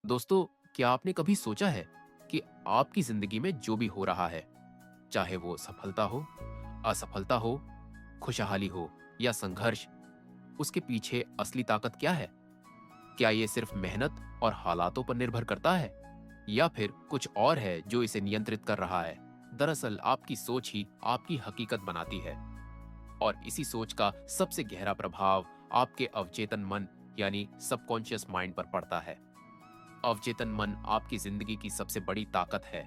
दोस्तों, क्या आपने कभी सोचा है कि आपकी जिंदगी में जो भी हो रहा है, चाहे वो सफलता हो, असफलता हो, खुशहाली हो या संघर्ष, उसके पीछे असली ताकत क्या है? क्या ये सिर्फ मेहनत और हालातों पर निर्भर करता है या फिर कुछ और है जो इसे नियंत्रित कर रहा है? दरअसल आपकी सोच ही आपकी हकीकत बनाती है और इसी सोच का सबसे गहरा प्रभाव आपके अवचेतन मन यानी सबकॉन्शियस माइंड पर पड़ता है। अवचेतन मन आपकी जिंदगी की सबसे बड़ी ताकत है,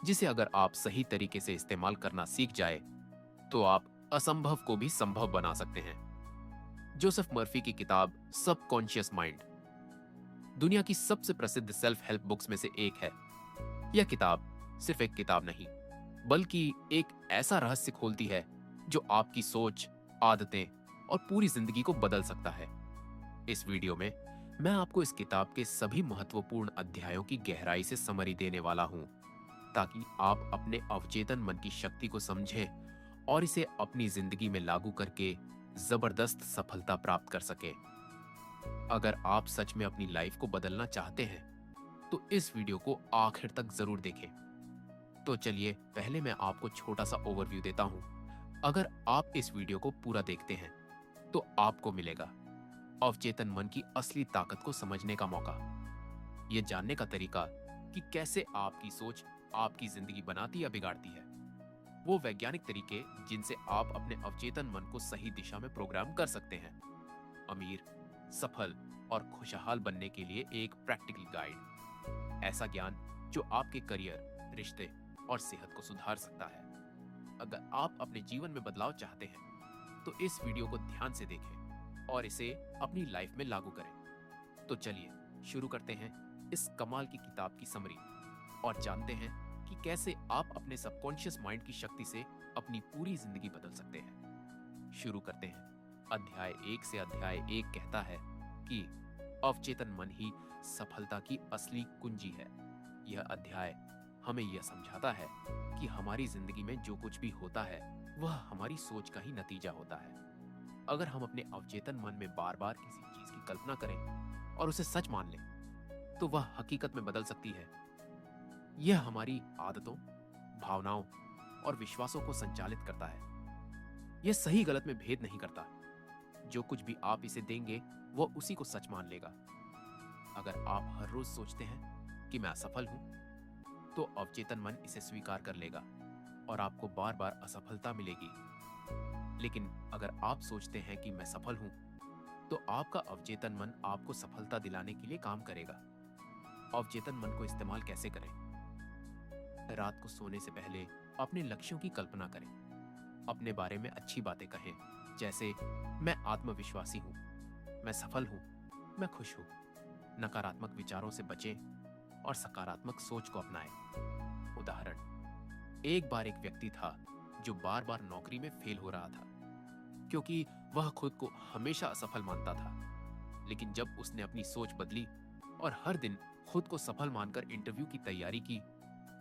जिसे अगर आप सही तरीके से इस्तेमाल करना सीख जाए, तो आप असंभव को भी संभव बना सकते हैं। जोसेफ मर्फी की किताब सबकॉन्शियस माइंड दुनिया की सबसे प्रसिद्ध सेल्फ हेल्प बुक्स में से एक है। यह किताब सिर्फ एक किताब नहीं, बल्कि एक ऐसा रहस्य खोलती है जो आपकी सोच, आदतें और पूरी जिंदगी को बदल सकता है। इस वीडियो में मैं आपको इस किताब के सभी महत्वपूर्ण अध्यायों की गहराई से समरी देने वाला हूं, ताकि आप अपने अवचेतन मन की शक्ति को समझें और इसे अपनी जिंदगी में लागू करके जबरदस्त सफलता प्राप्त कर सके। अगर आप सच में अपनी लाइफ को बदलना चाहते हैं, तो इस वीडियो को आखिर तक जरूर देखें। तो चलिए, पहले मैं आपको छोटा सा ओवरव्यू देता हूं। अगर आप इस वीडियो को पूरा देखते हैं, तो आपको मिलेगा अवचेतन मन की असली ताकत को समझने का मौका, ये जानने का तरीका कि कैसे आपकी सोच आपकी जिंदगी बनाती या बिगाड़ती है, वो वैज्ञानिक तरीके जिनसे आप अपने अवचेतन मन को सही दिशा में प्रोग्राम कर सकते हैं, अमीर, सफल और खुशहाल बनने के लिए एक प्रैक्टिकल गाइड, ऐसा ज्ञान जो आपके करियर, रिश्ते और सेहत को सुधार सकता है। अगर आप अपने जीवन में बदलाव चाहते हैं, तो इस वीडियो को ध्यान से देखें और इसे अपनी लाइफ में लागू करें। तो चलिए शुरू करते हैं इस कमाल की किताब की समरी और जानते हैं कि कैसे आप अपने सबकॉन्शियस माइंड की शक्ति से अपनी पूरी जिंदगी बदल सकते हैं। शुरू करते हैं। अध्याय 1 से अध्याय 1 कहता है कि अवचेतन मन ही सफलता की असली कुंजी है। यह अध्याय हमें यह समझाता है कि हमारी जिंदगी में जो कुछ भी होता है, वह हमारी सोच का ही नतीजा होता है। अगर हम अपने अवचेतन मन में बार बार किसी चीज की कल्पना करें और उसे सच मान लें, तो वह हकीकत में बदल सकती है। यह हमारी आदतों, भावनाओं और विश्वासों को संचालित करता है। यह सही गलत में भेद नहीं करता। जो कुछ भी आप इसे देंगे, वह उसी को सच मान लेगा। अगर आप हर रोज सोचते हैं कि मैं असफल हूं, तो अवचेतन मन इसे स्वीकार कर लेगा और आपको बार बार असफलता मिलेगी। लेकिन अगर आप सोचते हैं कि मैं सफल हूं, तो आपका अवचेतन मन आपको सफलता दिलाने के लिए काम करेगा। अवचेतन मन को इस्तेमाल कैसे करें? रात को सोने से पहले अपने लक्ष्यों की कल्पना करें। अपने बारे में अच्छी बातें कहें, जैसे मैं आत्मविश्वासी हूं, मैं सफल हूं, मैं खुश हूं। नकारात्मक विचारों से बचें और सकारात्मक सोच को अपनाएं। उदाहरण, एक बार एक व्यक्ति था जो बार बार नौकरी में फेल हो रहा था, क्योंकि वह खुद को हमेशा असफल मानता था। लेकिन जब उसने अपनी सोच बदली और हर दिन खुद को सफल मानकर इंटरव्यू की तैयारी की,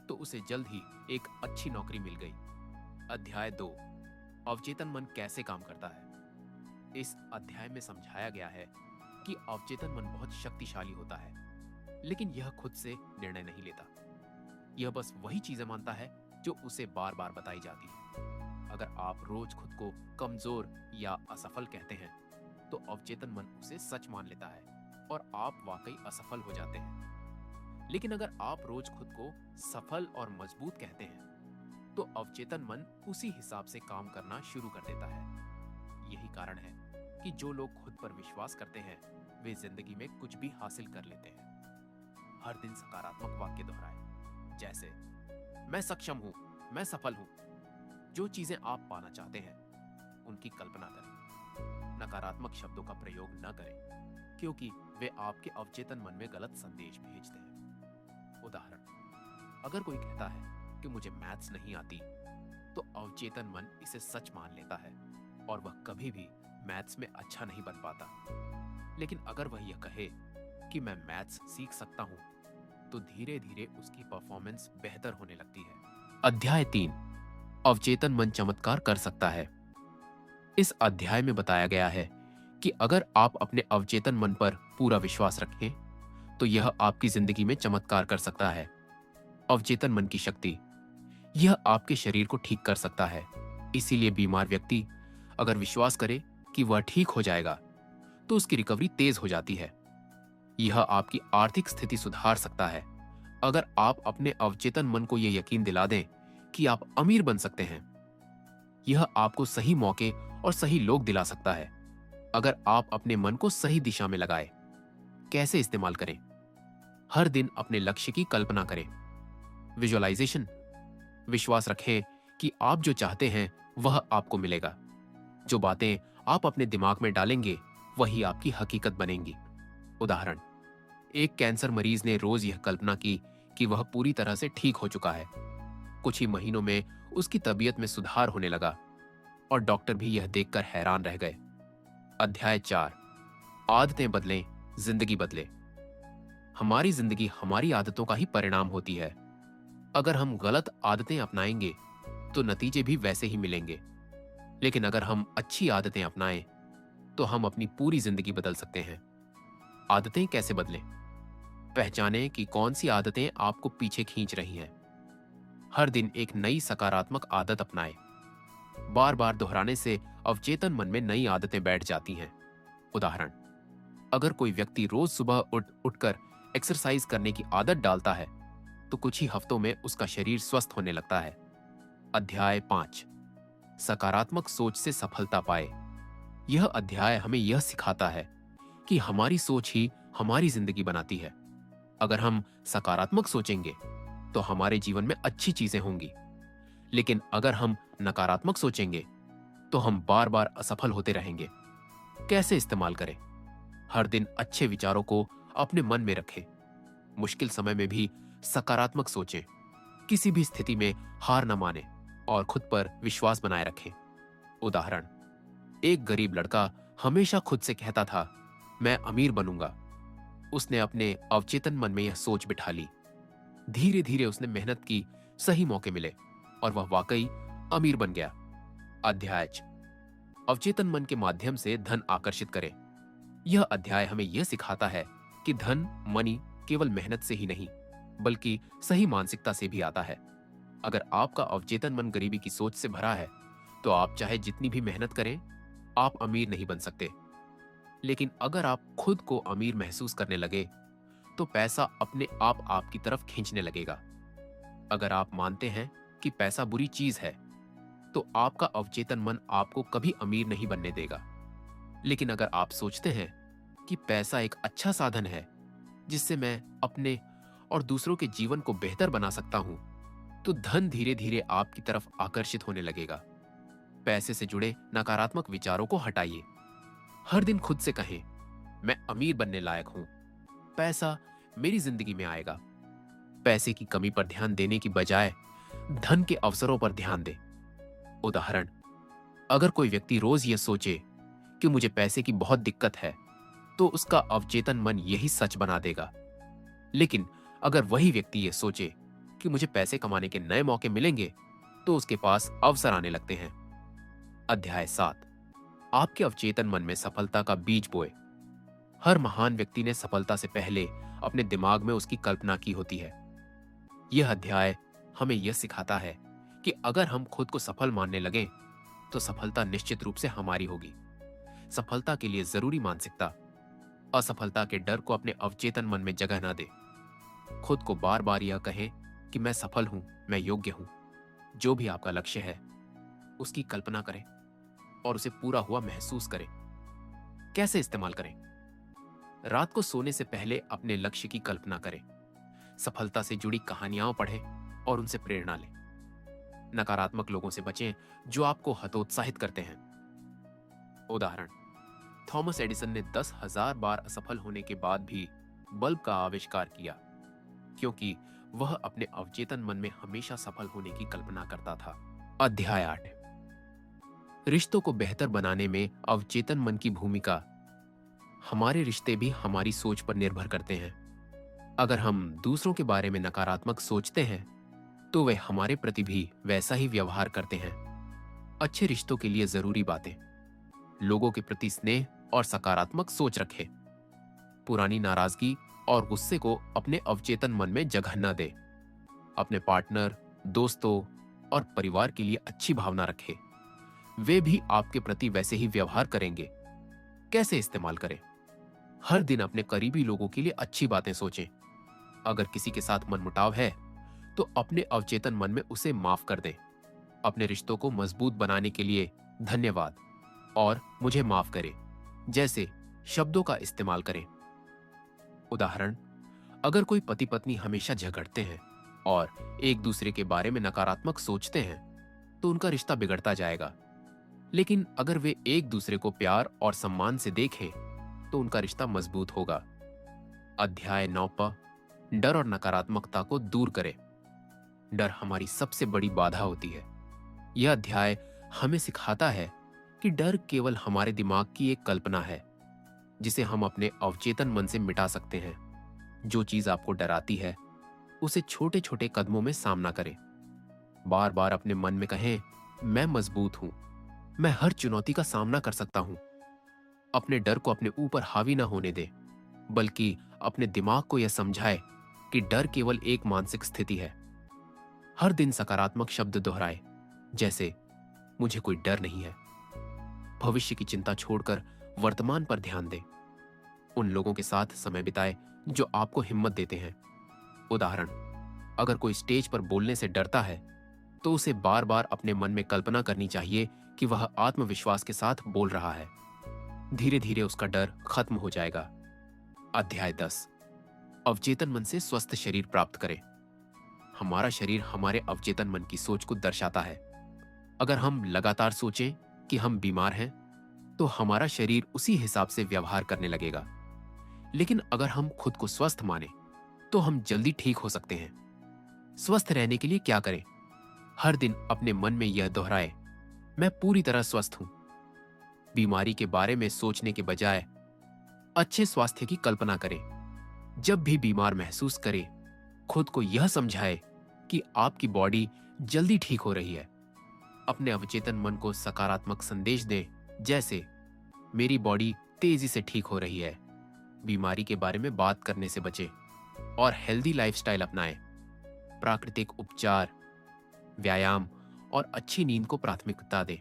तो उसे जल्द ही एक अच्छी नौकरी मिल गई। अध्याय 2, अवचेतन मन कैसे काम करता है। इस अध्याय में समझाया गया है कि अवचेतन मन बहुत शक्तिशाली होता है, लेकिन यह खुद से निर्णय नहीं लेता। यह बस वही चीजें मानता है जो उसे बार बार बताई जाती है। अगर आप रोज खुद को कमजोर या असफल कहते हैं, तो अवचेतन मन उसे सच मान लेता है और आप वाकई असफल हो जाते हैं। लेकिन अगर आप रोज खुद को सफल और मजबूत कहते हैं, तो अवचेतन मन उसी हिसाब से काम करना शुरू कर देता है। यही कारण है कि जो लोग खुद पर विश्वास करते हैं, वे जिंदगी में कुछ भी हासिल कर लेते हैं। हर दिन सकारात्मक वाक्य दोहराएं, जैसे मैं सक्षम हूं, मैं सफल हूं। जो चीजें आप पाना चाहते हैं, उनकी कल्पना करें। नकारात्मक शब्दों का प्रयोग न करें, क्योंकि वे आपके अवचेतन मन में गलत संदेश भेजते हैं। उदाहरण, अगर कोई कहता है कि मुझे मैथ्स नहीं आती, तो अवचेतन मन इसे सच मान लेता है और वह कभी भी मैथ्स में अच्छा नहीं बन पाता। लेकिन अगर वह यह कहे कि मैं मैथ्स सीख सकता हूं, तो धीरे धीरे उसकी परफॉर्मेंस बेहतर होने लगती है। अध्याय 3, अवचेतन मन चमत्कार कर सकता है। इस अध्याय में बताया गया है कि अगर आप अपने अवचेतन मन पर पूरा विश्वास रखें, तो यह आपकी जिंदगी में चमत्कार कर सकता है। अवचेतन मन की शक्ति, यह आपके शरीर को ठीक कर सकता है। इसीलिए बीमार व्यक्ति अगर विश्वास करे कि वह ठीक हो जाएगा, तो उसकी रिकवरी तेज हो जाती है। यह आपकी आर्थिक स्थिति सुधार सकता है। अगर आप अपने अवचेतन मन को यह यकीन दिला दें कि आप अमीर बन सकते हैं, यह आपको सही मौके और सही लोग दिला सकता है। अगर आप अपने मन को सही दिशा में लगाएं। कैसे इस्तेमाल करें? हर दिन अपने लक्ष्य की कल्पना करें। विजुअलाइजेशन, विश्वास रखें कि आप जो चाहते हैं वह आपको मिलेगा। जो बातें आप अपने दिमाग में डालेंगे वही आपकी हकीकत बनेंगी। उदाहरण, एक कैंसर मरीज ने रोज यह कल्पना की कि वह पूरी तरह से ठीक हो चुका है। कुछ ही महीनों में उसकी तबीयत में सुधार होने लगा और डॉक्टर भी यह देखकर हैरान रह गए। अध्याय 4, आदतें बदलें, जिंदगी बदले। हमारी जिंदगी हमारी आदतों का ही परिणाम होती है। अगर हम गलत आदतें अपनाएंगे तो नतीजे भी वैसे ही मिलेंगे। लेकिन अगर हम अच्छी आदतें अपनाएं तो हम अपनी पूरी जिंदगी बदल सकते हैं। आदतें कैसे बदलें? पहचानें कि कौन सी आदतें आपको पीछे खींच रही हैं। हर दिन एक नई सकारात्मक आदत अपनाएं। बार बार दोहराने से अवचेतन मन में नई आदतें बैठ जाती हैं। उदाहरण, अगर कोई व्यक्ति रोज सुबह उठकर एक्सरसाइज करने की आदत डालता है तो कुछ ही हफ्तों में उसका शरीर स्वस्थ होने लगता है। अध्याय 5, सकारात्मक सोच से सफलता पाए। यह अध्याय हमें यह सिखाता है कि हमारी सोच ही हमारी जिंदगी बनाती है। अगर हम सकारात्मक सोचेंगे तो हमारे जीवन में अच्छी चीजें होंगी। लेकिन अगर हम नकारात्मक सोचेंगे तो हम बार बार असफल होते रहेंगे। कैसे इस्तेमाल करें? हर दिन अच्छे विचारों को अपने मन में रखें। मुश्किल समय में भी सकारात्मक सोचें। किसी भी स्थिति में हार न माने और खुद पर विश्वास बनाए रखें। उदाहरण, एक गरीब लड़का हमेशा खुद से कहता था, मैं अमीर बनूंगा। उसने अपने अवचेतन मन में यह सोच बिठा ली। धीरे धीरे उसने मेहनत की, सही मौके मिले और वह वाकई अमीर बन गया। अध्याय 6, अवचेतन मन के माध्यम से धन आकर्षित करें। यह अध्याय हमें यह सिखाता है कि धन, मनी केवल मेहनत से ही नहीं बल्कि सही मानसिकता से भी आता है। अगर आपका अवचेतन मन गरीबी की सोच से भरा है तो आप चाहे जितनी भी मेहनत करें, आप अमीर नहीं बन सकते। लेकिन अगर आप खुद को अमीर महसूस करने लगे तो पैसा अपने आप आपकी तरफ खींचने लगेगा। अगर आप मानते हैं कि पैसा बुरी चीज है तो आपका अवचेतन मन आपको कभी अमीर नहीं बनने देगा। लेकिन अगर आप सोचते हैं कि पैसा एक अच्छा साधन है जिससे मैं अपने और दूसरों के जीवन को बेहतर बना सकता हूं, तो धन धीरे धीरे आपकी तरफ आकर्षित होने लगेगा। पैसे से जुड़े नकारात्मक विचारों को हटाइए। हर दिन खुद से कहें, मैं अमीर बनने लायक हूं, पैसा मेरी जिंदगी में आएगा। पैसे की कमी पर ध्यान देने की बजाय धन के अवसरों पर ध्यान दें। उदाहरण, अगर कोई व्यक्ति रोज यह सोचे कि मुझे पैसे की बहुत दिक्कत है तो उसका अवचेतन मन यही सच बना देगा। लेकिन अगर वही व्यक्ति यह सोचे कि मुझे पैसे कमाने के नए मौके मिलेंगे तो उसके पास अवसर आने लगते हैं। अध्याय 7, आपके अवचेतन मन में सफलता का बीज बोए। हर महान व्यक्ति ने सफलता से पहले अपने दिमाग में उसकी कल्पना की होती है। यह अध्याय हमें यह सिखाता है कि अगर हम खुद को सफल मानने लगें तो सफलता निश्चित रूप से हमारी होगी। सफलता के लिए जरूरी मानसिकता, असफलता के डर को अपने अवचेतन मन में जगह न दे। खुद को बार बार यह कहें कि मैं सफल हूं, मैं योग्य हूं। जो भी आपका लक्ष्य है उसकी कल्पना करें और उसे पूरा हुआ महसूस करें। कैसे इस्तेमाल करें? रात को सोने से पहले अपने लक्ष्य की कल्पना करें। सफलता से जुड़ी कहानियां पढ़ें और उनसे प्रेरणा लें। नकारात्मक लोगों से बचें जो आपको हतोत्साहित करते हैं। उदाहरण, थॉमस एडिसन ने 10,000 बार असफल होने के बाद भी बल्ब का आविष्कार किया क्योंकि वह अपने अवचेतन मन में हमेशा सफल होने की कल्पना करता था। अध्याय 8, रिश्तों को बेहतर बनाने में अवचेतन मन की भूमिका। हमारे रिश्ते भी हमारी सोच पर निर्भर करते हैं। अगर हम दूसरों के बारे में नकारात्मक सोचते हैं तो वे हमारे प्रति भी वैसा ही व्यवहार करते हैं। अच्छे रिश्तों के लिए जरूरी बातें, लोगों के प्रति स्नेह और सकारात्मक सोच रखें। पुरानी नाराजगी और गुस्से को अपने अवचेतन मन में जगह न दे। अपने पार्टनर, दोस्तों और परिवार के लिए अच्छी भावना रखें। वे भी आपके प्रति वैसे ही व्यवहार करेंगे। कैसे इस्तेमाल करें? हर दिन अपने करीबी लोगों के लिए अच्छी बातें सोचें। अगर किसी के साथ मनमुटाव है तो अपने अवचेतन मन में उसे माफ कर दें। अपने रिश्तों को मजबूत बनाने के लिए धन्यवाद और मुझे माफ करें जैसे शब्दों का इस्तेमाल करें। उदाहरण, अगर कोई पति पत्नी हमेशा झगड़ते हैं और एक दूसरे के बारे में नकारात्मक सोचते हैं तो उनका रिश्ता बिगड़ता जाएगा। लेकिन अगर वे एक दूसरे को प्यार और सम्मान से देखें तो उनका रिश्ता मजबूत होगा। अध्याय 9 डर और नकारात्मकता को दूर करें। डर हमारी सबसे बड़ी बाधा होती है। यह अध्याय हमें सिखाता है कि डर केवल हमारे दिमाग की एक कल्पना है जिसे हम अपने अवचेतन मन से मिटा सकते हैं। जो चीज आपको डराती है उसे छोटे छोटे कदमों में सामना करें। बार बार अपने मन में कहें, मैं मजबूत हूं, मैं हर चुनौती का सामना कर सकता हूं। अपने डर को अपने ऊपर हावी ना होने दें, बल्कि अपने दिमाग को यह समझाए कि डर केवल एक मानसिक स्थिति है। हर दिन सकारात्मक शब्द दोहराए जैसे मुझे कोई डर नहीं है। भविष्य की चिंता छोड़कर वर्तमान पर ध्यान दें। उन लोगों के साथ समय बिताए जो आपको हिम्मत देते हैं। उदाहरण, अगर कोई स्टेज पर बोलने से डरता है तो उसे बार बार अपने मन में कल्पना करनी चाहिए कि वह आत्मविश्वास के साथ बोल रहा है। धीरे धीरे उसका डर खत्म हो जाएगा। अध्याय 10 अवचेतन मन से स्वस्थ शरीर प्राप्त करें। हमारा शरीर हमारे अवचेतन मन की सोच को दर्शाता है। अगर हम लगातार सोचें कि हम बीमार हैं तो हमारा शरीर उसी हिसाब से व्यवहार करने लगेगा। लेकिन अगर हम खुद को स्वस्थ माने तो हम जल्दी ठीक हो सकते हैं। स्वस्थ रहने के लिए क्या करें? हर दिन अपने मन में यह दोहराए, मैं पूरी तरह स्वस्थ हूं। बीमारी के बारे में सोचने के बजाय अच्छे स्वास्थ्य की कल्पना करें। जब भी बीमार महसूस करें, खुद को यह समझाए कि आपकी बॉडी जल्दी ठीक हो रही है। अपने अवचेतन मन को सकारात्मक संदेश दें जैसे मेरी बॉडी तेजी से ठीक हो रही है। बीमारी के बारे में बात करने से बचें और हेल्दी लाइफस्टाइल अपनाएं। प्राकृतिक उपचार, व्यायाम और अच्छी नींद को प्राथमिकता दें।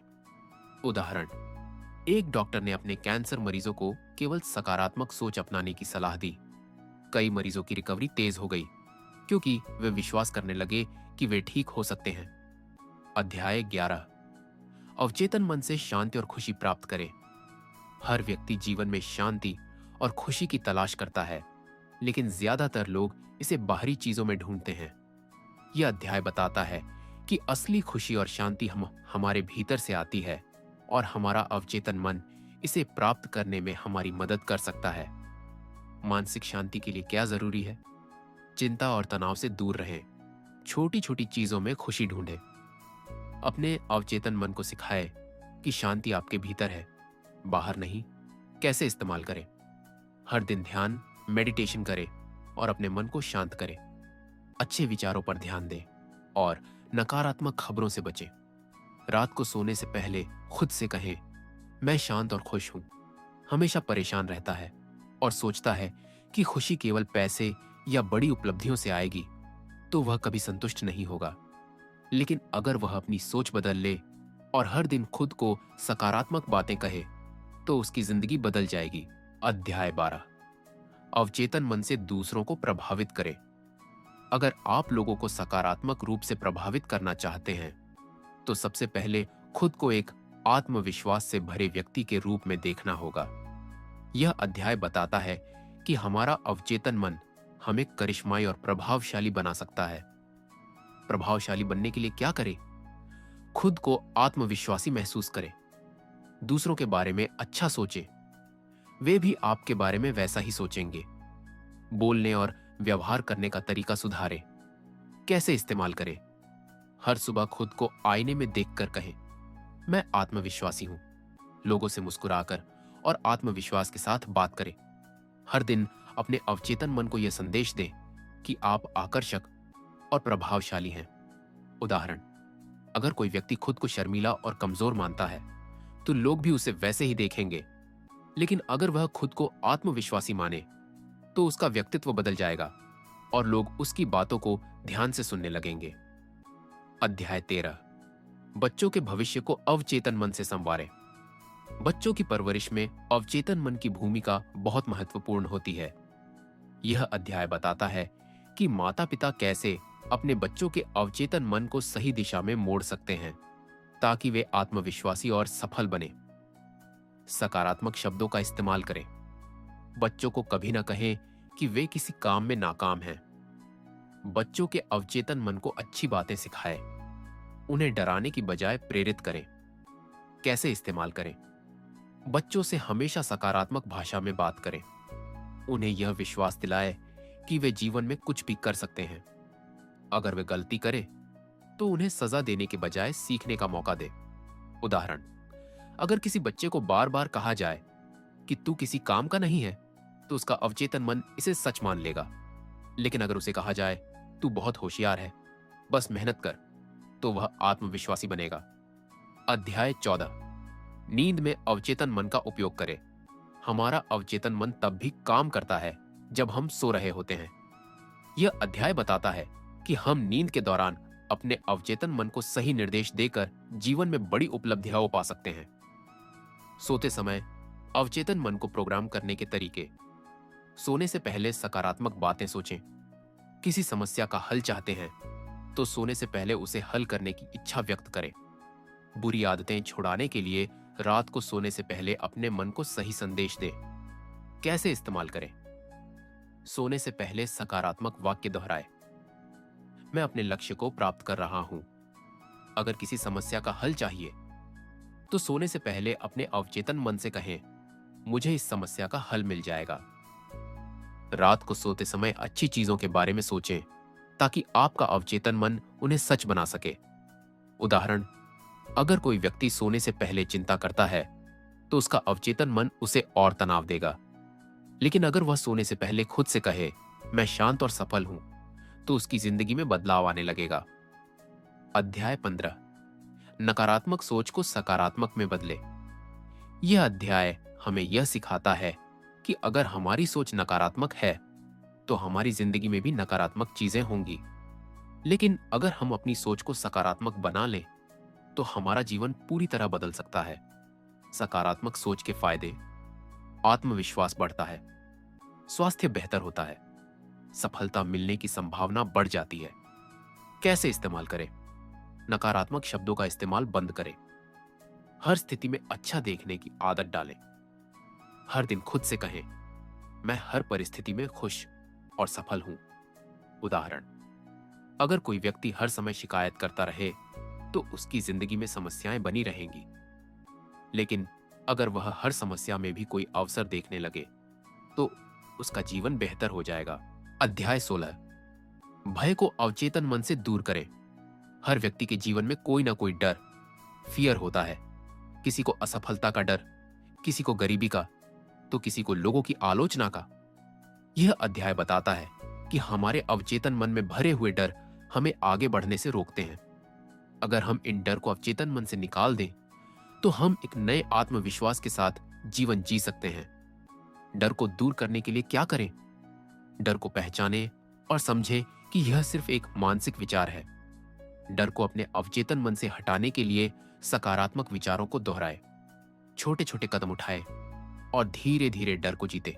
उदाहरण, एक डॉक्टर ने अपने कैंसर मरीजों को केवल सकारात्मक सोच अपनाने की सलाह दी। कई मरीजों की रिकवरी तेज हो गई क्योंकि वे विश्वास करने लगे कि वे ठीक हो सकते हैं। अध्याय 11 अवचेतन मन से शांति और खुशी प्राप्त करें। हर व्यक्ति जीवन में शांति और खुशी की तलाश करता है, लेकिन ज्यादातर लोग इसे बाहरी चीजों में ढूंढते हैं। यह अध्याय बताता है कि असली खुशी और शांति हमारे भीतर से आती है और हमारा अवचेतन मन इसे प्राप्त करने में हमारी मदद कर सकता है। मानसिक शांति के लिए क्या जरूरी है? चिंता और तनाव से दूर रहें। छोटी छोटी चीजों में खुशी ढूंढें। अपने अवचेतन मन को सिखाएं कि शांति आपके भीतर है, बाहर नहीं। कैसे इस्तेमाल करें? हर दिन ध्यान, मेडिटेशन करें और अपने मन को शांत करें। अच्छे विचारों पर ध्यान दें और नकारात्मक खबरों से बचें। रात को सोने से पहले खुद से कहें, मैं शांत और खुश हूं। हमेशा परेशान रहता है और सोचता है कि खुशी केवल पैसे या बड़ी उपलब्धियों से आएगी तो वह कभी संतुष्ट नहीं होगा। लेकिन अगर वह अपनी सोच बदल ले और हर दिन खुद को सकारात्मक बातें कहे तो उसकी जिंदगी बदल जाएगी। अध्याय 12 अवचेतन मन से दूसरों को प्रभावित करें। अगर आप लोगों को सकारात्मक रूप से प्रभावित करना चाहते हैं तो सबसे पहले खुद को एक आत्मविश्वास से भरे व्यक्ति के रूप में देखना होगा। यह अध्याय बताता है कि हमारा अवचेतन मन हमें करिश्माई और प्रभावशाली बना सकता है। प्रभावशाली बनने के लिए क्या करें? खुद को आत्मविश्वासी महसूस करें। दूसरों के बारे में अच्छा सोचें, वे भी आपके बारे में वैसा ही सोचेंगे। बोलने और व्यवहार करने का तरीका सुधारें। कैसे इस्तेमाल करें? हर सुबह खुद को आईने में देखकर कहें, मैं आत्मविश्वासी हूं। लोगों से मुस्कुराकर और आत्मविश्वास के साथ बात करें। हर दिन अपने अवचेतन मन को यह संदेश दें कि आप आकर्षक और प्रभावशाली हैं। उदाहरण, अगर कोई व्यक्ति खुद को शर्मीला और कमजोर मानता है तो लोग भी उसे वैसे ही देखेंगे। लेकिन अगर वह खुद को आत्मविश्वासी माने तो उसका व्यक्तित्व बदल जाएगा और लोग उसकी बातों को ध्यान से सुनने लगेंगे। अध्याय 13। बच्चों के भविष्य को अवचेतन मन से संवारें। बच्चों की परवरिश में अवचेतन मन की भूमिका बहुत महत्वपूर्ण होती है। यह अध्याय बताता है कि माता-पिता कैसे अपने बच्चों के अवचेतन मन को सही दिशा में मोड़ सकते हैं ताकि वे आत्मविश्वासी और सफल बने। सकारात्मक शब्दों का इस्तेमाल करें। बच्चों को कभी न कहें कि वे किसी काम में नाकाम हैं। बच्चों के अवचेतन मन को अच्छी बातें सिखाएं। उन्हें डराने की बजाय प्रेरित करें। कैसे इस्तेमाल करें? बच्चों से हमेशा सकारात्मक भाषा में बात करें। उन्हें यह विश्वास दिलाएं कि वे जीवन में कुछ भी कर सकते हैं। अगर वे गलती करें तो उन्हें सजा देने के बजाय सीखने का मौका दें। उदाहरण, अगर किसी बच्चे को बार बार कहा जाए कि तू किसी काम का नहीं है, तो उसका अवचेतन मन इसे सच मान लेगा। लेकिन अगर उसे कहा जाए तू बहुत होशियार है, बस मेहनत कर, तो वह आत्मविश्वासी बनेगा। अध्याय 14। नींद में अवचेतन मन का उपयोग करें। हमारा अवचेतन मन तब भी काम करता है जब हम सो रहे होते हैं। यह अध्याय बताता है कि हम नींद के दौरान अपने अवचेतन मन को सही निर्देश देकर जीवन में बड़ी उपलब्धियां पा सकते हैं। सोते समय अवचेतन मन को प्रोग्राम करने के तरीके। सोने से पहले सकारात्मक बातें सोचें। किसी समस्या का हल चाहते हैं तो सोने से पहले उसे हल करने की इच्छा व्यक्त करें। बुरी आदतें छुड़ाने के लिए रात को सोने से पहले अपने मन को सही संदेश दें। कैसे इस्तेमाल करें? सोने से पहले सकारात्मक वाक्य दोहराएं। मैं अपने लक्ष्य को प्राप्त कर रहा हूं। अगर किसी समस्या का हल चाहिए तो सोने से पहले अपने अवचेतन मन से कहें, मुझे इस समस्या का हल मिल जाएगा। रात को सोते समय अच्छी चीजों के बारे में सोचें ताकि आपका अवचेतन मन उन्हें सच बना सके। उदाहरण, अगर कोई व्यक्ति सोने से पहले चिंता करता है तो उसका अवचेतन मन उसे और तनाव देगा। लेकिन अगर वह सोने से पहले खुद से कहे, मैं शांत और सफल हूं, तो उसकी जिंदगी में बदलाव आने लगेगा। अध्याय 15। नकारात्मक सोच को सकारात्मक में बदले। यह अध्याय हमें यह सिखाता है कि अगर हमारी सोच नकारात्मक है तो हमारी जिंदगी में भी नकारात्मक चीजें होंगी। लेकिन अगर हम अपनी सोच को सकारात्मक बना लें तो हमारा जीवन पूरी तरह बदल सकता है। सकारात्मक सोच के फायदे: आत्मविश्वास बढ़ता है, स्वास्थ्य बेहतर होता है, सफलता मिलने की संभावना बढ़ जाती है। कैसे इस्तेमाल करें? नकारात्मक शब्दों का इस्तेमाल बंद करें। हर स्थिति में अच्छा देखने की आदत डालें। हर दिन खुद से कहें, मैं हर परिस्थिति में खुश और सफल हूं। उदाहरण, अगर कोई व्यक्ति हर समय शिकायत करता रहे तो उसकी जिंदगी में समस्याएं बनी रहेंगी। लेकिन अगर वह हर समस्या में भी कोई अवसर देखने लगे तो उसका जीवन बेहतर हो जाएगा। अध्याय 16। भय को अवचेतन मन से दूर करें। हर व्यक्ति के जीवन में कोई ना कोई डर, फियर होता है। किसी को असफलता का डर, किसी को गरीबी का, तो किसी को लोगों की आलोचना का। यह अध्याय बताता है कि हमारे अवचेतन मन में भरे हुए डर हमें आगे बढ़ने से रोकते हैं। अगर हम इन डर को अवचेतन मन से निकाल दें तो हम एक नए आत्मविश्वास के साथ जीवन जी सकते हैं। डर को दूर करने के लिए क्या करें? डर को पहचानें और समझें कि यह सिर्फ एक मानसिक विचार है। डर को अपने अवचेतन मन से हटाने के लिए सकारात्मक विचारों को दोहराएं। छोटे छोटे कदम उठाएं और धीरे धीरे डर को जीते।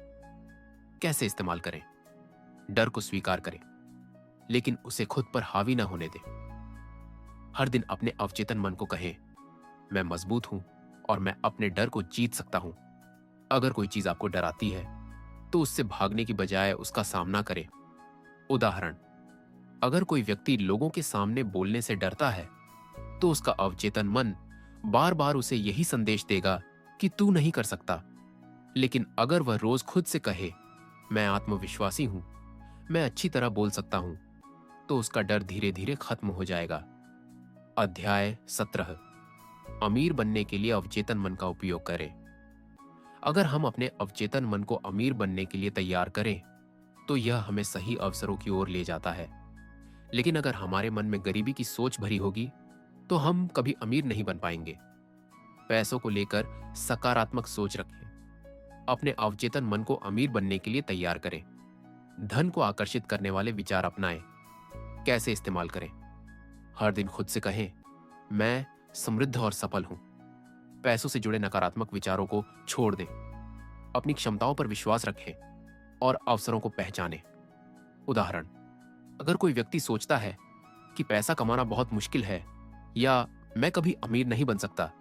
कैसे इस्तेमाल करें? डर को स्वीकार करें, लेकिन उसे खुद पर हावी न होने दें। हर दिन अपने अवचेतन मन को कहें, मैं मजबूत हूं और मैं अपने डर को जीत सकता हूं। अगर कोई चीज आपको डराती है तो उससे भागने की बजाय उसका सामना करें। उदाहरण, अगर कोई व्यक्ति लोगों के सामने बोलने से डरता है तो उसका अवचेतन मन बार बार उसे यही संदेश देगा कि तू नहीं कर सकता। लेकिन अगर वह रोज खुद से कहे, मैं आत्मविश्वासी हूं, मैं अच्छी तरह बोल सकता हूं, तो उसका डर धीरे धीरे खत्म हो जाएगा। अध्याय 17। अमीर बनने के लिए अवचेतन मन का उपयोग करें। अगर हम अपने अवचेतन मन को अमीर बनने के लिए तैयार करें तो यह हमें सही अवसरों की ओर ले जाता है। लेकिन अगर हमारे मन में गरीबी की सोच भरी होगी तो हम कभी अमीर नहीं बन पाएंगे। पैसों को लेकर सकारात्मक सोच रखें। अपने अवचेतन मन को अमीर बनने के लिए तैयार करें। धन को आकर्षित करने वाले विचार अपनाएं। कैसे इस्तेमाल करें? हर दिन खुद से कहें, मैं समृद्ध और सफल हूं। पैसों से जुड़े नकारात्मक विचारों को छोड़ दें। अपनी क्षमताओं पर विश्वास रखें और अवसरों को पहचानें। उदाहरण, अगर कोई व्यक्ति सोचता है कि पैसा कमाना बहुत मुश्किल है या मैं कभी अमीर नहीं बन सकता,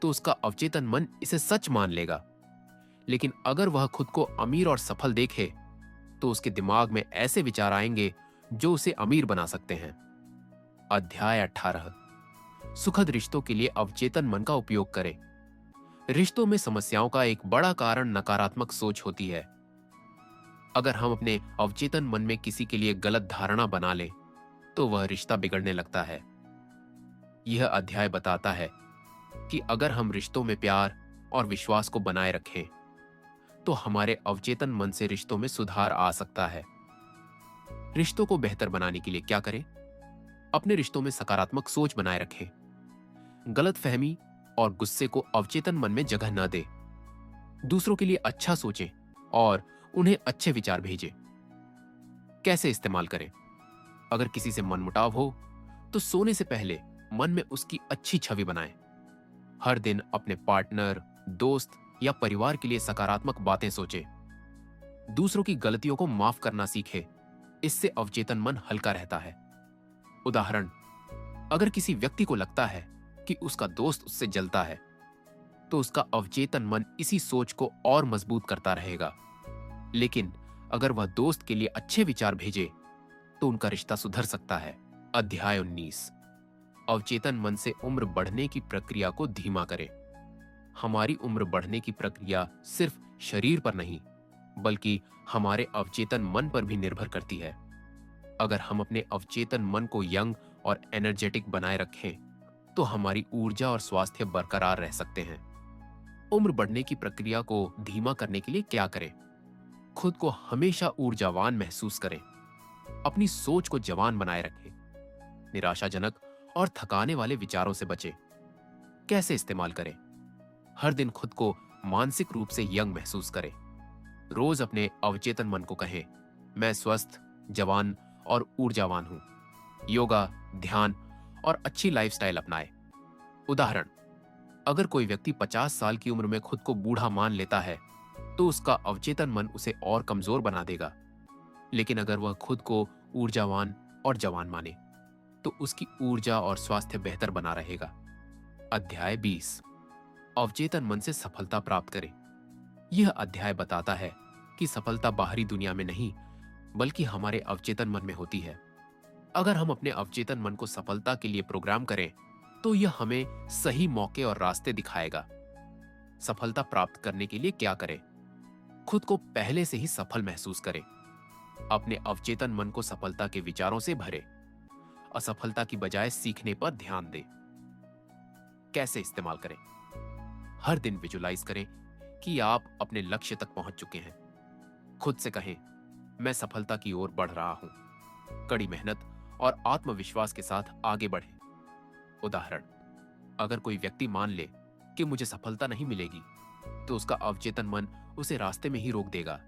तो उसका अवचेतन मन इसे सच मान लेगा। लेकिन अगर वह खुद को अमीर और सफल देखे, तो उसके दिमाग में ऐसे विचार आएंगे जो उसे अमीर बना सकते हैं। अध्याय 18, सुखद रिश्तों के लिए अवचेतन मन का उपयोग करें। रिश्तों में समस्याओं का एक बड़ा कारण नकारात्मक सोच होती है। अगर हम अपने अवचेतन मन में किसी के लिए गलत धारणा बना लें, तो वह रिश्ता बिगड़ने लगता है। यह अध्याय बताता है कि अगर हम रिश्तों में प्यार और विश्वास को बनाए रखें, तो हमारे अवचेतन मन से रिश्तों में सुधार आ सकता है। रिश्तों को बेहतर बनाने के लिए क्या करें? अपने रिश्तों में सकारात्मक सोच बनाए रखें। गलतफहमी और गुस्से को अवचेतन मन में जगह न दें। दूसरों के लिए अच्छा सोचें और उन्हें अच्छे विचार भेजें। कैसे इस्तेमाल करें? अगर किसी से मनमुटाव हो, तो सोने से पहले मन में उसकी अच्छी छवि बनाएं। हर दिन अपने पार्टनर, दोस्त या परिवार के लिए सकारात्मक बातें सोचें। दूसरों की गलतियों को माफ करना सीखें। इससे अवचेतन मन हल्का रहता है। उदाहरण, अगर किसी व्यक्ति को लगता है कि उसका दोस्त उससे जलता है, तो उसका अवचेतन मन इसी सोच को और मजबूत करता रहेगा। लेकिन अगर वह दोस्त के लिए अच्छे विचार भेजे, तो उनका रिश्ता सुधर सकता है। अध्याय 19, अवचेतन मन से उम्र बढ़ने की प्रक्रिया को धीमा करें। हमारी उम्र बढ़ने की प्रक्रिया सिर्फ शरीर पर नहीं, बल्कि हमारे अवचेतन मन पर भी निर्भर करती है। अगर हम अपने अवचेतन मन को यंग और एनर्जेटिक बनाए रखें, तो हमारी ऊर्जा और स्वास्थ्य बरकरार रह सकते हैं। उम्र बढ़ने की प्रक्रिया को धीमा करने के लिए क्या करें? खुद को हमेशा ऊर्जावान महसूस करें। अपनी सोच को जवान बनाए रखें। निराशाजनक और थकाने वाले विचारों से बचें। कैसे इस्तेमाल करें? हर दिन खुद को मानसिक रूप से यंग महसूस करें। रोज अपने अवचेतन मन को कहें, मैं स्वस्थ, जवान और ऊर्जावान हूं। योगा, ध्यान और अच्छी लाइफस्टाइल अपनाएं। उदाहरण, अगर कोई व्यक्ति 50 साल की उम्र में खुद को बूढ़ा मान लेता है, तो उसका अवचेतन मन उसे और कमजोर बना देगा। लेकिन अगर वह खुद को ऊर्जावान और जवान माने, तो उसकी ऊर्जा और स्वास्थ्य बेहतर बना रहेगा। अध्याय 20, अवचेतन मन से सफलता प्राप्त करें। यह अध्याय बताता है कि सफलता बाहरी दुनिया में नहीं, बल्कि हमारे अवचेतन मन में होती है। अगर हम अपने अवचेतन मन को सफलता के लिए प्रोग्राम करें, तो यह हमें सही मौके और रास्ते दिखाएगा। सफलता प्राप्त करने के लिए क्या करें? खुद को पहले से ही सफल महसूस करें। अपने अवचेतन मन को सफलता के विचारों से भरें। असफलता की बजाय सीखने पर ध्यान दें। कैसे इस्तेमाल करें? हर दिन विजुलाइज करें कि आप अपने लक्ष्य तक पहुंच चुके हैं। खुद से कहें, मैं सफलता की ओर बढ़ रहा हूं। कड़ी मेहनत और आत्मविश्वास के साथ आगे बढ़ें। उदाहरण, अगर कोई व्यक्ति मान ले कि मुझे सफलता नहीं मिलेगी, तो उसका अवचेतन मन उसे रास्ते में ही रोक देगा।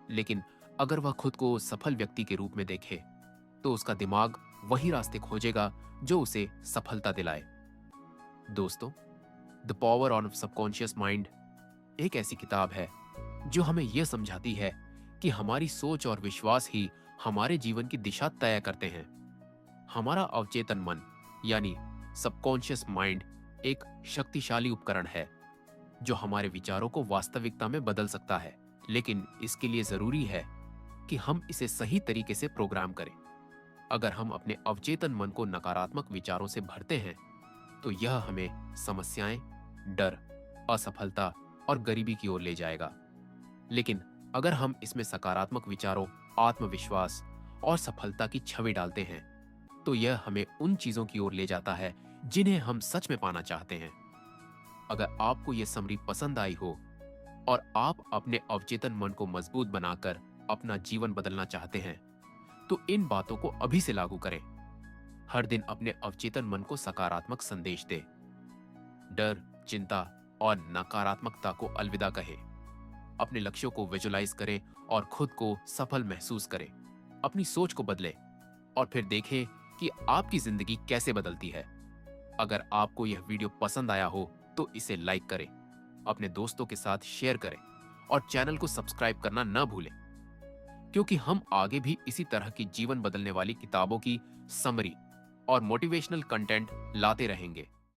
लेकिन अगर वह खुद को सफल व्यक्ति के रूप में देखे, तो उसका दिमाग वही रास्ते खोजेगा जो उसे सफलता दिलाए। दोस्तों, the power of subconscious mind एक ऐसी किताब है जो हमें यह समझाती है कि हमारी सोच और विश्वास ही हमारे जीवन की दिशा तय करते हैं। हमारा अवचेतन मन यानी सबकॉन्शियस माइंड एक शक्तिशाली उपकरण है जो हमारे विचारों को वास्तविकता में बदल सकता है। लेकिन इसके लिए जरूरी है कि हम इसे सही तरीके से प्रोग्राम करें। अगर हम अपने अवचेतन मन को नकारात्मक विचारों से भरते हैं, तो यह हमें समस्याएं, डर, असफलता और गरीबी की ओर ले जाएगा। लेकिन अगर हम इसमें सकारात्मक विचारों, आत्मविश्वास और सफलता की छवि डालते हैं, तो यह हमें उन चीजों की ओर ले जाता है जिन्हें हम सच में पाना चाहते हैं। अगर आपको यह समरी पसंद आई हो और आप अपने अवचेतन मन को मजबूत बनाकर अपना जीवन बदलना चाहते हैं, तो इन बातों को अभी से लागू करें। हर दिन अपने अवचेतन मन को सकारात्मक संदेश दें। डर, चिंता और नकारात्मकता को अलविदा कहें। अपने लक्ष्यों को विजुलाइज करें और खुद को सफल महसूस करें। अपनी सोच को बदलें और फिर देखें कि आपकी जिंदगी कैसे बदलती है। अगर आपको यह वीडियो पसंद आया हो तो इसे लाइक करें, अपने दोस्तों के साथ शेयर करें और चैनल को सब्सक्राइब करना न भूलें, क्योंकि हम आगे भी इसी तरह की जीवन बदलने वाली किताबों की समरी और मोटिवेशनल कंटेंट लाते रहेंगे।